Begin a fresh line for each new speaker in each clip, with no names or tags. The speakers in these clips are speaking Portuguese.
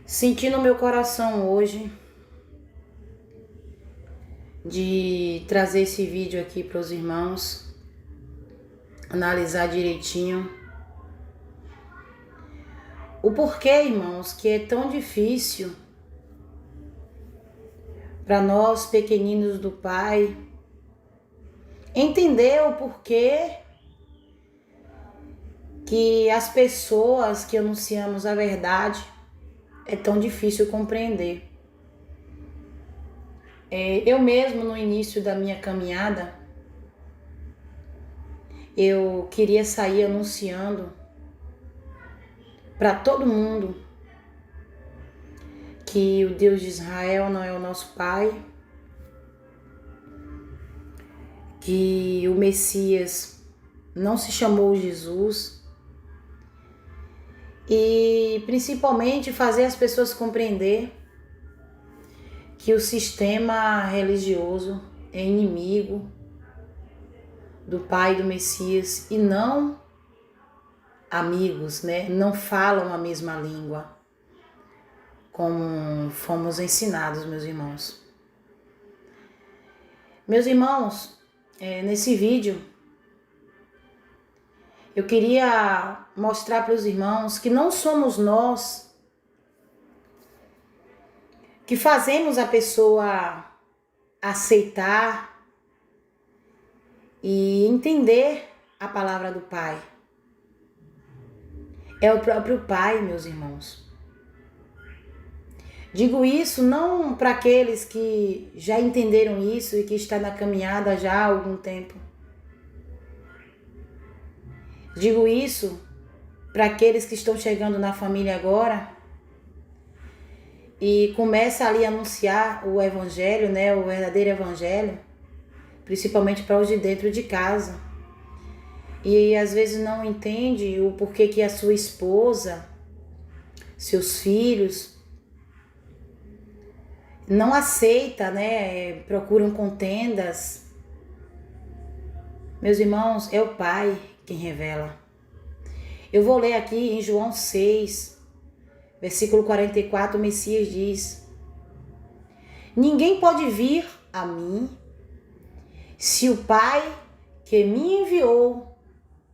Senti no meu coração hoje de trazer esse vídeo aqui para os irmãos, analisar direitinho o porquê, irmãos, que é tão difícil para nós pequeninos do Pai entender o porquê que as pessoas que anunciamos a verdade é tão difícil compreender. Eu mesmo, no início da minha caminhada, eu queria sair anunciando para todo mundo que o Deus de Israel não é o nosso Pai, que o Messias não se chamou Jesus, e principalmente fazer as pessoas compreender que o sistema religioso é inimigo do Pai e do Messias e não amigos, né? Não falam a mesma língua, como fomos ensinados, meus irmãos. Meus irmãos, nesse vídeo eu queria mostrar para os irmãos que não somos nós que fazemos a pessoa aceitar e entender a palavra do Pai. É o próprio Pai, meus irmãos. Digo isso não para aqueles que já entenderam isso e que estão na caminhada já há algum tempo. Digo isso para aqueles que estão chegando na família agora e começa ali a anunciar o evangelho, né, o verdadeiro evangelho, principalmente para os de dentro de casa. E às vezes não entende o porquê que a sua esposa, seus filhos, não aceita, né, procuram contendas. Meus irmãos, é o Pai quem revela. Eu vou ler aqui em João 6, versículo 44, o Messias diz: ninguém pode vir a mim se o Pai que me enviou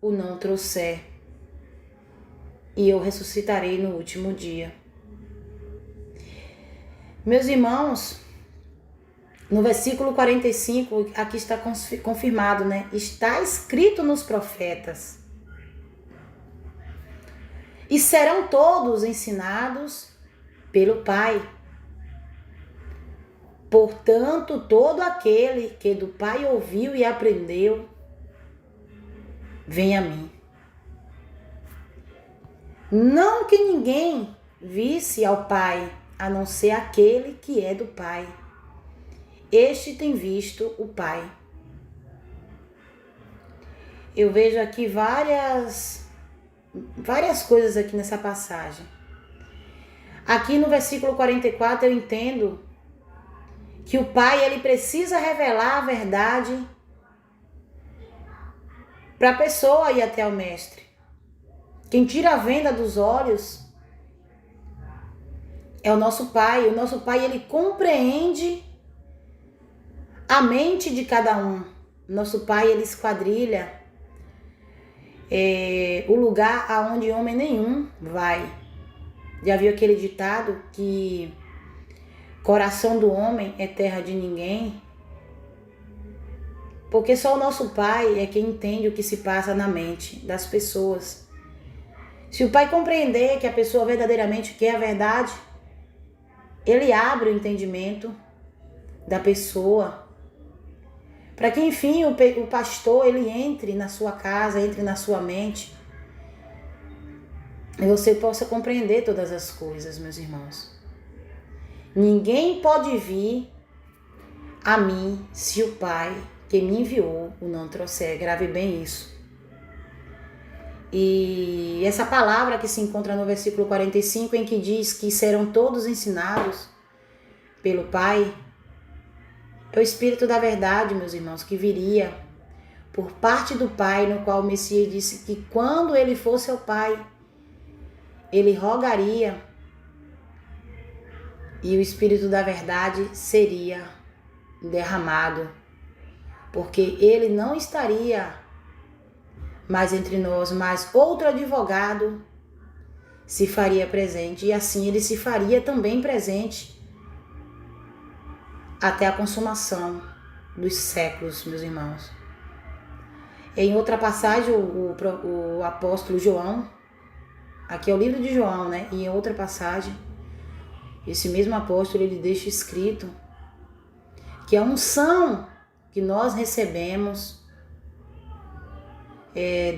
o não trouxer, e eu ressuscitarei no último dia. Meus irmãos, no versículo 45, aqui está confirmado, né? Está escrito nos profetas: e serão todos ensinados pelo Pai. Portanto, todo aquele que do Pai ouviu e aprendeu, vem a mim. Não que ninguém visse ao Pai, a não ser aquele que é do Pai. Este tem visto o Pai. Eu vejo aqui várias coisas aqui nessa passagem. Aqui no versículo 44 eu entendo que o Pai, ele precisa revelar a verdade para a pessoa ir até o Mestre. Quem tira a venda dos olhos é o nosso Pai. O nosso Pai, ele compreende a mente de cada um. Nosso Pai, ele esquadrilha o lugar aonde homem nenhum vai. Já viu aquele ditado que coração do homem é terra de ninguém? Porque só o nosso Pai é quem entende o que se passa na mente das pessoas. Se o Pai compreender que a pessoa verdadeiramente quer a verdade, ele abre o entendimento da pessoa, para que enfim o pastor ele entre na sua casa, entre na sua mente, e você possa compreender todas as coisas, meus irmãos. Ninguém pode vir a mim se o Pai que me enviou o não trouxer. Grave bem isso. E essa palavra que se encontra no versículo 45, em que diz que serão todos ensinados pelo Pai, é o Espírito da verdade, meus irmãos, que viria por parte do Pai, no qual o Messias disse que quando ele fosse ao Pai, ele rogaria e o Espírito da verdade seria derramado, porque ele não estaria mais entre nós, mas outro advogado se faria presente, e assim ele se faria também presente até a consumação dos séculos, meus irmãos. Em outra passagem, o apóstolo João, aqui é o livro de João, né? E em outra passagem, esse mesmo apóstolo, ele deixa escrito que a unção que nós recebemos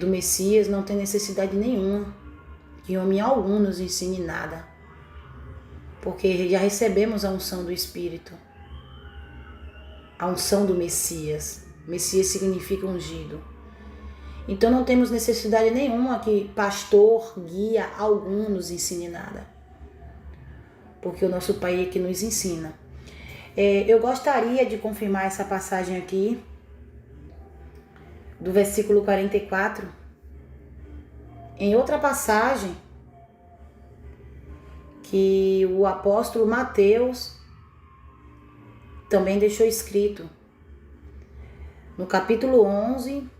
do Messias não tem necessidade nenhuma que homem algum nos ensine nada, porque já recebemos a unção do Espírito, a unção do Messias. Messias significa ungido. Então não temos necessidade nenhuma que pastor, guia algum nos ensine nada, porque o nosso Pai é que nos ensina. Eu gostaria de confirmar essa passagem aqui, do versículo 44, em outra passagem que o apóstolo Mateus também deixou escrito, no capítulo 11,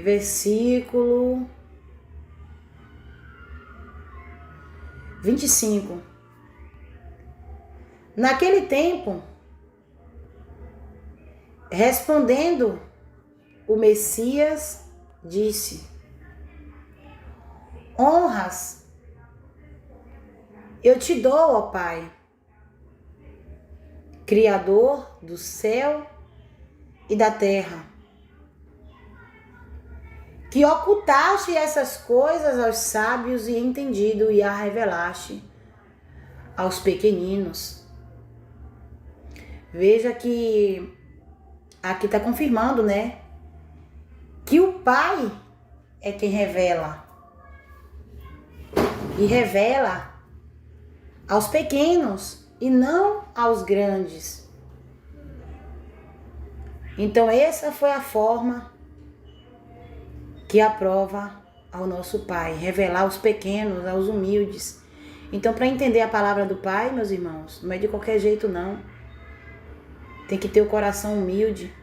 versículo 25. Naquele tempo, respondendo, o Messias disse: honras eu te dou, ó Pai, Criador do céu e da terra, que ocultaste essas coisas aos sábios e entendidos e a revelaste aos pequeninos. Veja que aqui está confirmando, né? Que o Pai é quem revela. E revela aos pequenos e não aos grandes. Então essa foi a forma que aprova ao nosso Pai, revelar aos pequenos, aos humildes. Então, para entender a palavra do Pai, meus irmãos, não é de qualquer jeito não. Tem que ter o coração humilde.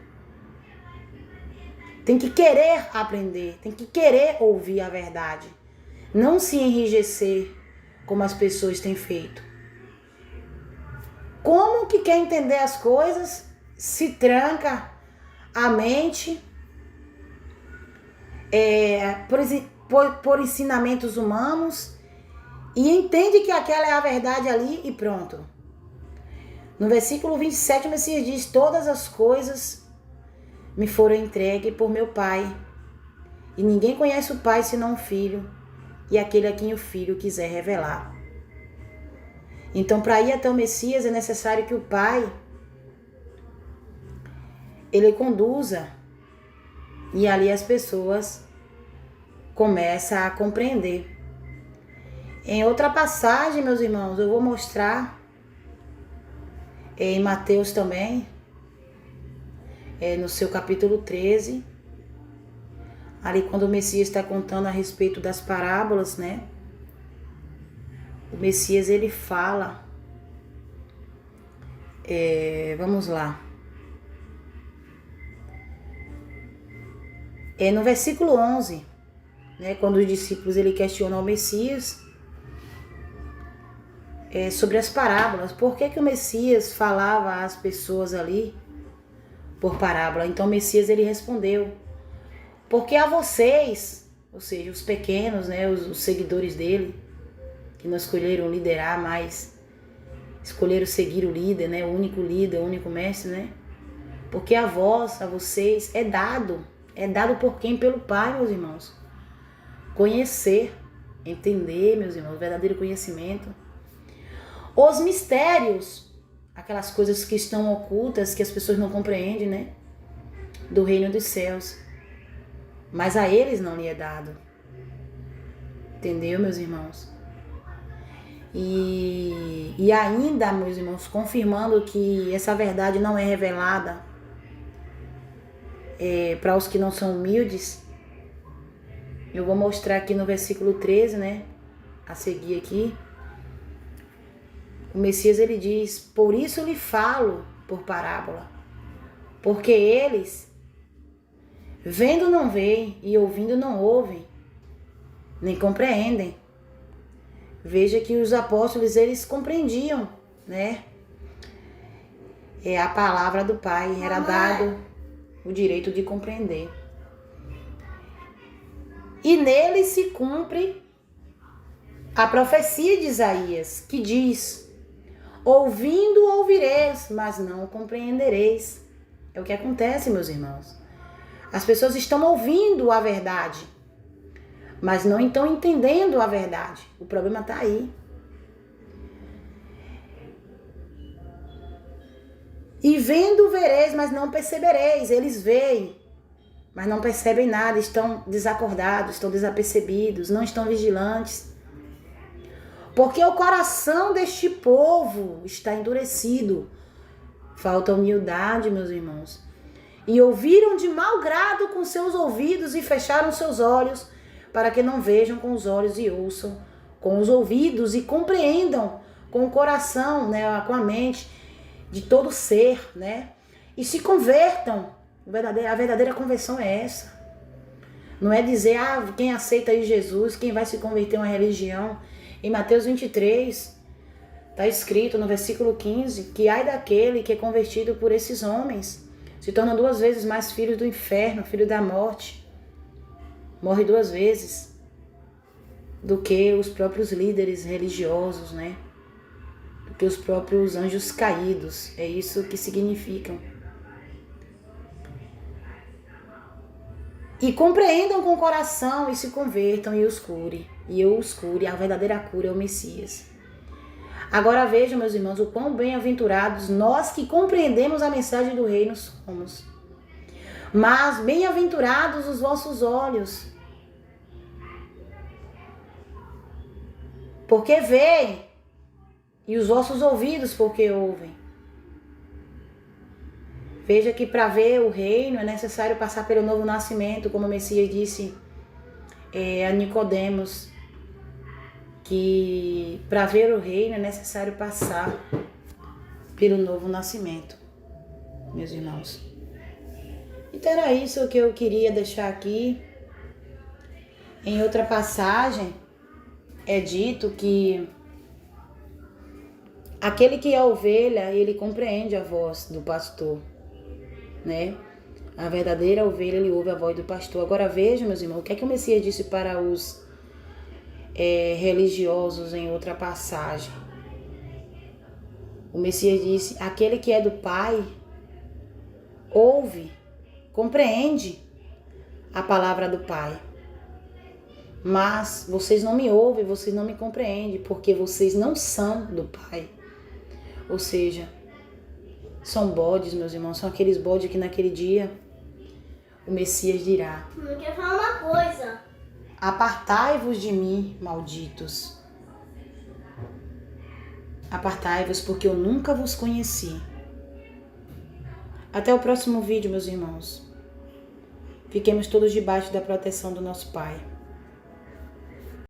Tem que querer aprender, tem que querer ouvir a verdade. Não se enrijecer como as pessoas têm feito. Como que quer entender as coisas, se tranca a mente por ensinamentos humanos e entende que aquela é a verdade ali e pronto. No versículo 27, o Messias diz: todas as coisas me foram entregues por meu Pai, e ninguém conhece o Pai senão o Filho, e aquele a quem o Filho quiser revelar. Então, para ir até o Messias, é necessário que o Pai ele conduza, e ali as pessoas começam a compreender. Em outra passagem, meus irmãos, eu vou mostrar em Mateus também, no seu capítulo 13, ali quando o Messias está contando a respeito das parábolas, né? O Messias, ele fala, vamos lá, no versículo 11, né, quando os discípulos ele questionam o Messias sobre as parábolas, por que o Messias falava às pessoas ali por parábola? Então o Messias ele respondeu: porque a vocês, ou seja, os pequenos, né, os seguidores dele, que não escolheram liderar, mas escolheram seguir o líder, né, o único líder, o único mestre, né? Porque a vocês é dado por quem? Pelo Pai, meus irmãos. Conhecer, entender, meus irmãos, o verdadeiro conhecimento. Os mistérios, aquelas coisas que estão ocultas, que as pessoas não compreendem, né? Do reino dos céus. Mas a eles não lhe é dado. Entendeu, meus irmãos? E ainda, meus irmãos, confirmando que essa verdade não é revelada para os que não são humildes, eu vou mostrar aqui no versículo 13, né? A seguir aqui. O Messias, ele diz, por isso lhe falo por parábola. Porque eles, vendo não veem e ouvindo não ouvem, nem compreendem. Veja que os apóstolos, eles compreendiam, né? A palavra do Pai, era dado o direito de compreender. E nele se cumpre a profecia de Isaías, que diz, ouvindo ouvireis, mas não compreendereis. É o que acontece, meus irmãos. As pessoas estão ouvindo a verdade, mas não estão entendendo a verdade. O problema está aí. E vendo vereis, mas não percebereis. Eles veem, mas não percebem nada. Estão desacordados, estão desapercebidos, não estão vigilantes. Porque o coração deste povo está endurecido. Falta humildade, meus irmãos. E ouviram de mau grado com seus ouvidos e fecharam seus olhos, para que não vejam com os olhos e ouçam com os ouvidos e compreendam com o coração, né, com a mente de todo ser, né? E se convertam. A verdadeira conversão é essa. Não é dizer, quem aceita aí Jesus, quem vai se converter a uma religião. Em Mateus 23, está escrito no versículo 15, que ai daquele que é convertido por esses homens, se torna 2 vezes mais filho do inferno, filho da morte. Morre 2 vezes do que os próprios líderes religiosos, né? Do que os próprios anjos caídos. É isso que significam. E compreendam com o coração e se convertam e os cure. E eu os cure. A verdadeira cura é o Messias. Agora vejam, meus irmãos, o quão bem-aventurados nós que compreendemos a mensagem do reino somos. Mas bem-aventurados os vossos olhos, porque veem, e os vossos ouvidos, porque ouvem. Veja que para ver o reino é necessário passar pelo novo nascimento, como o Messias disse a Nicodemos, que para ver o reino é necessário passar pelo novo nascimento, meus irmãos. Então era isso que eu queria deixar aqui. Em outra passagem é dito que aquele que é ovelha, ele compreende a voz do pastor, né? A verdadeira ovelha, ele ouve a voz do pastor. Agora veja, meus irmãos, o que é que o Messias disse para os religiosos em outra passagem? O Messias disse, aquele que é do Pai ouve, compreende a palavra do Pai. Mas vocês não me ouvem, vocês não me compreendem, porque vocês não são do Pai. Ou seja, são bodes, meus irmãos, são aqueles bodes que naquele dia o Messias dirá,
Eu quero falar uma coisa.
apartai-vos de mim, malditos. Apartai-vos, porque eu nunca vos conheci. Até o próximo vídeo, meus irmãos. Fiquemos todos debaixo da proteção do nosso Pai.